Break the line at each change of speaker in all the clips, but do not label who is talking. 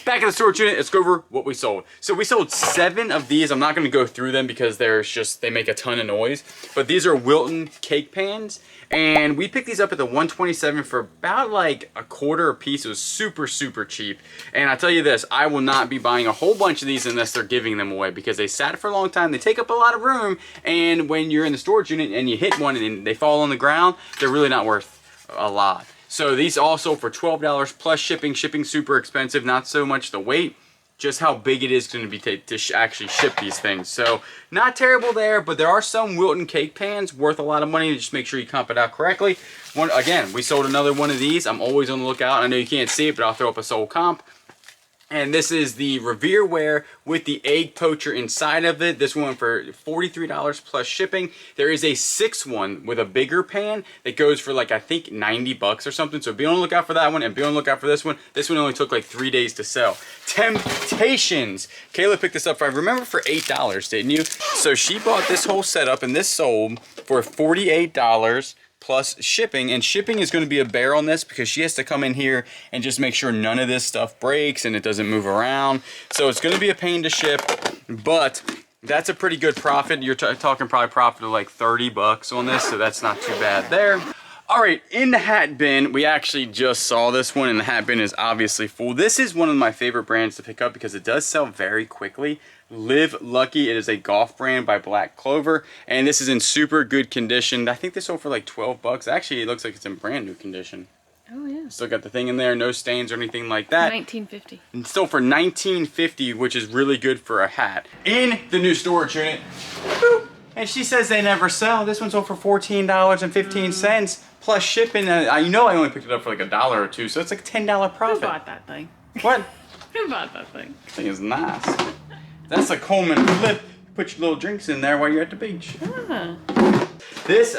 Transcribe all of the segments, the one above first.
Back at the storage unit, let's go over what we sold. So we sold 7 of these. I'm not gonna go through them because they make a ton of noise. But these are Wilton cake pans. And we picked these up at the 127 for about like a quarter a piece. It was super, super cheap. And I tell you this, I will not be buying a whole bunch of these unless they're giving them away because they sat for a long time. They take up a lot of room. And when you're in the storage unit and you hit one and they fall on the ground, they're really not worth a lot. So these all sold for $12 plus shipping. Shipping super expensive, not so much the weight, just how big it is going to be to actually ship these things. So not terrible there, but there are some Wilton cake pans worth a lot of money. Just make sure you comp it out correctly. Again, we sold another one of these. I'm always on the lookout. I know you can't see it, but I'll throw up a sold comp. And this is the Revereware with the egg poacher inside of it. This one for $43 plus shipping. There is a 6th one with a bigger pan that goes for like, I think 90 bucks or something. So be on the lookout for that one and be on the lookout for this one. This one only took like 3 days to sell. Temptations. Kayla picked this up for, I remember, for $8, didn't you? So she bought this whole setup and this sold for $48 plus shipping, and shipping is going to be a bear on this because she has to come in here and just make sure none of this stuff breaks and it doesn't move around. So it's going to be a pain to ship, but that's a pretty good profit. You're talking probably profit of like 30 bucks on this, so that's not too bad there. All right, in the hat bin, we actually just saw this one, and the hat bin is obviously full. This is one of my favorite brands to pick up because it does sell very quickly. Live Lucky. It is a golf brand by Black Clover, and this is in super good condition. I think this sold for like 12 bucks. Actually, it looks like it's in brand new condition.
Oh yeah.
Still got the thing in there, no stains or anything like that.
1950.
And still for $19.50, which is really good for a hat. In the new storage unit, boop, and she says they never sell. This one sold for $14.15 plus shipping. You know I only picked it up for like $1 or $2, so it's like a $10 profit.
Who bought that thing?
What?
Who bought that thing?
This thing is nice. That's a Coleman flip. Put your little drinks in there while you're at the beach.
Ah.
This,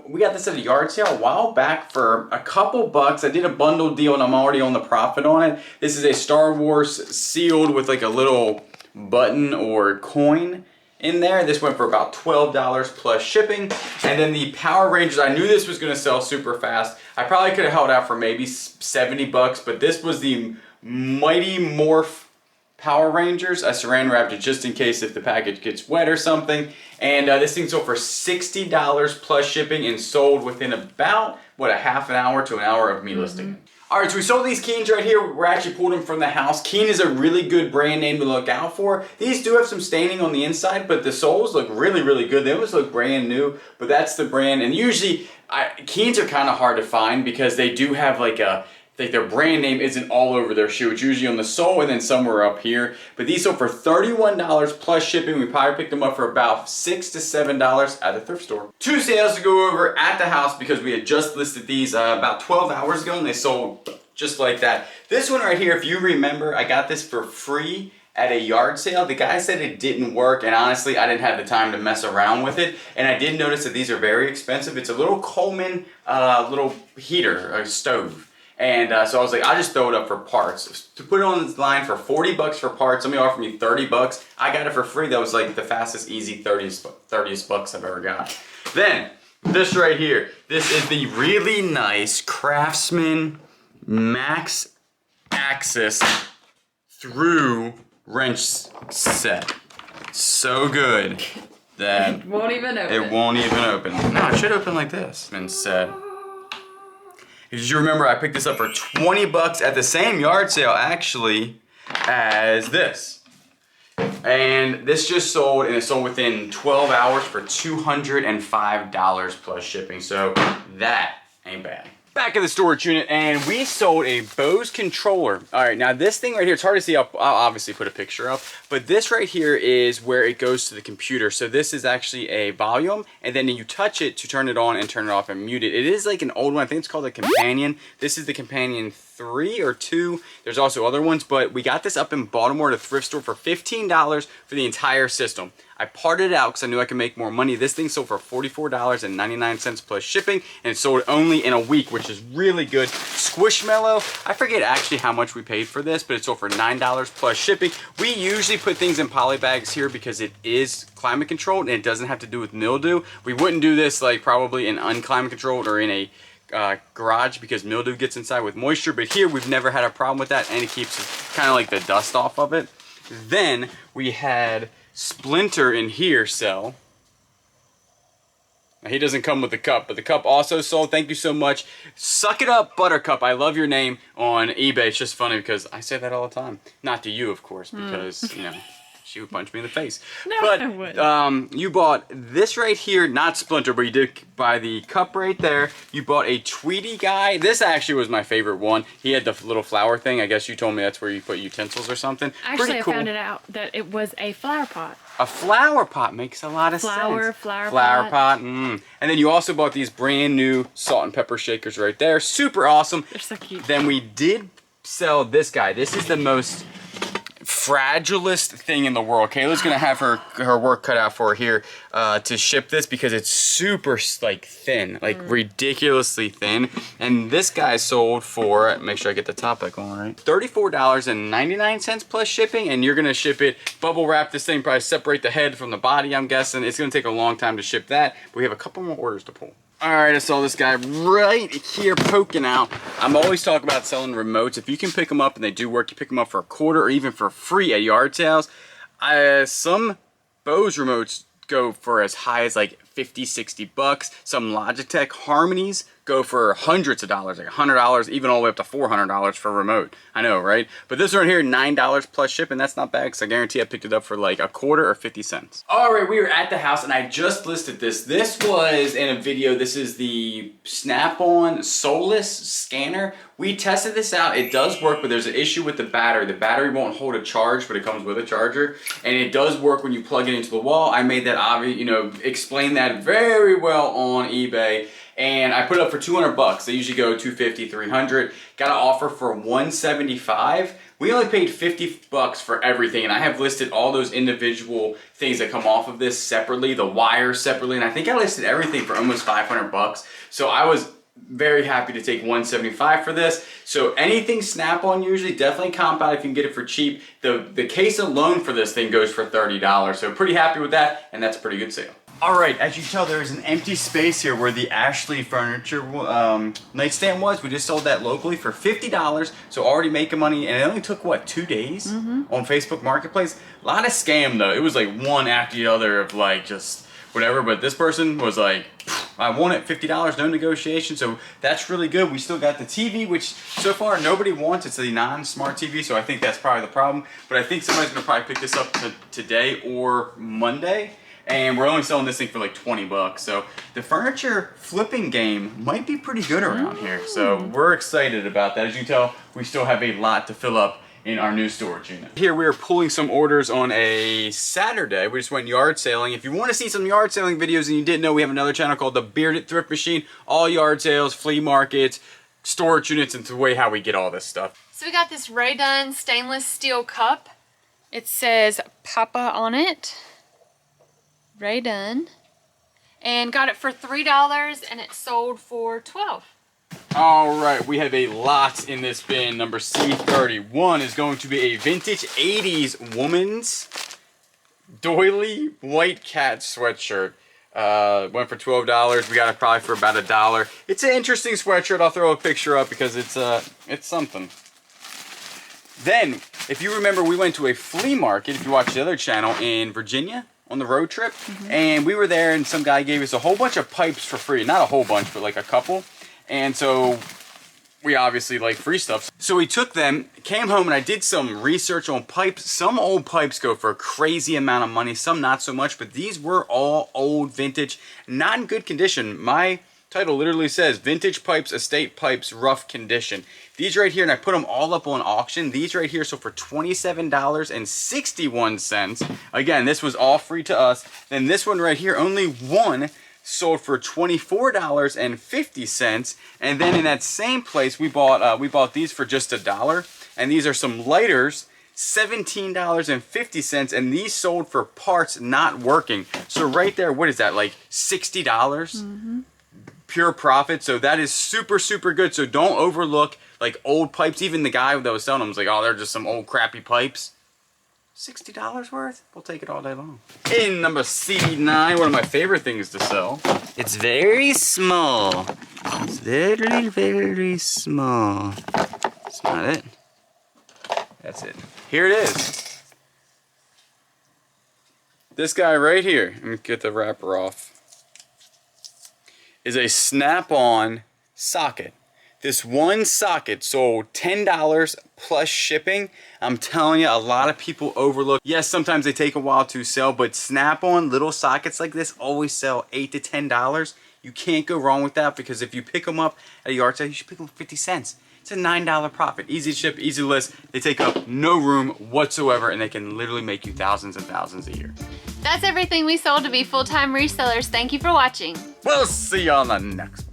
we got this at a yard sale a while back for a couple bucks. I did a bundle deal and I'm already on the profit on it. This is a Star Wars sealed with like a little button or coin in there. This went for about $12 plus shipping. And then the Power Rangers, I knew this was gonna sell super fast. I probably could have held out for maybe 70 bucks, but this was the Mighty Morph Power Rangers. I saran wrapped it just in case if the package gets wet or something. And this thing sold for $60 plus shipping and sold within about, what, a half an hour to an hour of me listing it. All right, so we sold these Keens right here. We're actually pulled them from the house. Keen is a really good brand name to look out for. These do have some staining on the inside, but the soles look really, really good. They almost look brand new, but that's the brand. And usually, Keens are kind of hard to find because they do have like their brand name isn't all over their shoe. It's usually on the sole and then somewhere up here. But these sold for $31 plus shipping. We probably picked them up for about $6 to $7 at the thrift store. 2 sales to go over at the house because we had just listed these about 12 hours ago and they sold just like that. This one right here, if you remember, I got this for free at a yard sale. The guy said it didn't work, and honestly, I didn't have the time to mess around with it. And I did notice that these are very expensive. It's a little Coleman little heater, a stove. And so I was like, I'll just throw it up for parts. To put it on this line for 40 bucks for parts, somebody offered me 30 bucks. I got it for free. That was like the fastest, easy 30 bucks I've ever got. Then, this right here. This is the really nice Craftsman Max Axis through wrench set. So good that
it won't even open.
It won't even open. No, it should open like this. Been said. As you remember, I picked this up for 20 bucks at the same yard sale, actually, as this. And this just sold, and it sold within 12 hours for $205 plus shipping. So that ain't bad. Back in the storage unit, and we sold a Bose controller. All right, now this thing right here, it's hard to see. I'll obviously put a picture up, but this right here is where it goes to the computer. So this is actually a volume, and then you touch it to turn it on and turn it off and mute it. It is like an old one. I think it's called a Companion. This is the Companion 3 or 2. There's also other ones, but we got this up in Baltimore at a thrift store for $15 for the entire system. I parted it out because I knew I could make more money. This thing sold for $44.99 plus shipping, and it sold only in a week, which is really good. Squishmallow, I forget actually how much we paid for this, but it sold for $9 plus shipping. We usually put things in poly bags here because it is climate controlled and it doesn't have to do with mildew. We wouldn't do this like probably in unclimate controlled or in a garage because mildew gets inside with moisture, but here we've never had a problem with that, and it keeps kind of like the dust off of it. Then we had Splinter in here sell. Now, he doesn't come with the cup, but the cup also sold. Thank you so much. Suck it up, Buttercup. I love your name on eBay. It's just funny because I say that all the time. Not to you, of course, because, you know, she would punch me in the face.
No,
but
I wouldn't.
you bought this right here, not Splinter, but you did buy the cup right there. You bought a Tweety guy. This actually was my favorite one. He had the little flower thing. I guess you told me that's where you put utensils or something.
Actually,
Pretty cool.
I found it out that it was a flower pot.
A flower pot makes a lot of sense.
Flower
pot. And then you also bought these brand new salt and pepper shakers right there. Super awesome.
They're so cute.
Then we did sell this guy. This is the most fragilest thing in the world. Kayla's gonna have her work cut out for her here to ship this because it's super like thin, like ridiculously thin. And this guy sold for, make sure I get the top back on right, $34.99 plus shipping, and you're gonna ship it, bubble wrap this thing, probably separate the head from the body, I'm guessing. It's gonna take a long time to ship that, but we have a couple more orders to pull. Alright, I saw this guy right here poking out. I'm always talking about selling remotes. If you can pick them up and they do work, you pick them up for a quarter or even for free at yard sales. Some Bose remotes go for as high as like 50, 60 bucks. Some Logitech Harmonies go for hundreds of dollars, like $100, even all the way up to $400 for a remote. I know, right? But this one here, $9 plus shipping. That's not bad, because I guarantee I picked it up for like a quarter or 50 cents. All right, we were at the house and I just listed this. This was in a video. This is the Snap-on Soulless scanner. We tested this out. It does work, but there's an issue with the battery. The battery won't hold a charge, but it comes with a charger. And it does work when you plug it into the wall. I made that obvious, you know, explain that very well on eBay. And I put it up for 200 bucks. They usually go 250, 300. Got an offer for 175. We only paid 50 bucks for everything, and I have listed all those individual things that come off of this separately, the wires separately, and I think I listed everything for almost 500 bucks. So I was very happy to take 175 for this. So anything Snap-on usually, definitely comp out if you can get it for cheap. The case alone for this thing goes for $30. So pretty happy with that, and that's a pretty good sale. Alright, as you can tell, there is an empty space here where the Ashley furniture nightstand was. We just sold that locally for $50, so already making money, and it only took, what, 2 days on Facebook Marketplace? A lot of scam, though. It was like one after the other of like just whatever, but this person was like, I want it, $50, no negotiation, so that's really good. We still got the TV, which so far nobody wants. It's a non-smart TV, so I think that's probably the problem, but I think somebody's going to probably pick this up today or Monday. And we're only selling this thing for like 20 bucks. So the furniture flipping game might be pretty good around here. So we're excited about that. As you can tell, we still have a lot to fill up in our new storage unit. Here we are pulling some orders on a Saturday. We just went yard sailing. If you want to see some yard sailing videos and you didn't know, we have another channel called the Bearded Thrift Machine. All yard sales, flea markets, storage units, and the way how we get all this stuff.
So we got this Raydon stainless steel cup. It says Papa on it. Raydon, and got it for $3 and it sold for $12.
All right, we have a lot in this bin. Number C31 is going to be a vintage 80s woman's doily white cat sweatshirt. Went for $12. We got it probably for about $1. It's an interesting sweatshirt. I'll throw a picture up because it's something. Then, if you remember, we went to a flea market, if you watch the other channel, in Virginia on the road trip, and we were there and some guy gave us a whole bunch of pipes for free. Not a whole bunch, but like a couple. And so we obviously like free stuff. So we took them, came home, and I did some research on pipes. Some old pipes go for a crazy amount of money, some not so much, but these were all old vintage, not in good condition. My title literally says vintage pipes, estate pipes, rough condition. These right here, and I put them all up on auction. These right here sold for $27.61. Again, this was all free to us. Then this one right here, only one, sold for $24.50. And then in that same place, we bought these for just $1. And these are some lighters, $17.50, and these sold for parts not working. So right there, what is that, like $60? Pure profit. So that is super, super good. So don't overlook like old pipes. Even the guy that was selling them was like, oh, they're just some old crappy pipes. $60 worth? We'll take it all day long. In number C9, one of my favorite things to sell. It's very small. It's very, very small. That's not it. That's it. Here it is. This guy right here, let me get the wrapper off, is a snap-on socket. This one socket sold $10 plus shipping. I'm telling you, a lot of people overlook. Yes, sometimes they take a while to sell, but snap-on little sockets like this always sell $8 to $10. You can't go wrong with that, because if you pick them up at a yard sale, you should pick them up 50 cents. It's a $9 profit. Easy to ship, easy to list. They take up no room whatsoever, and they can literally make you thousands and thousands a year.
That's everything we sold to be full-time resellers. Thank you for watching.
We'll see you on the next one.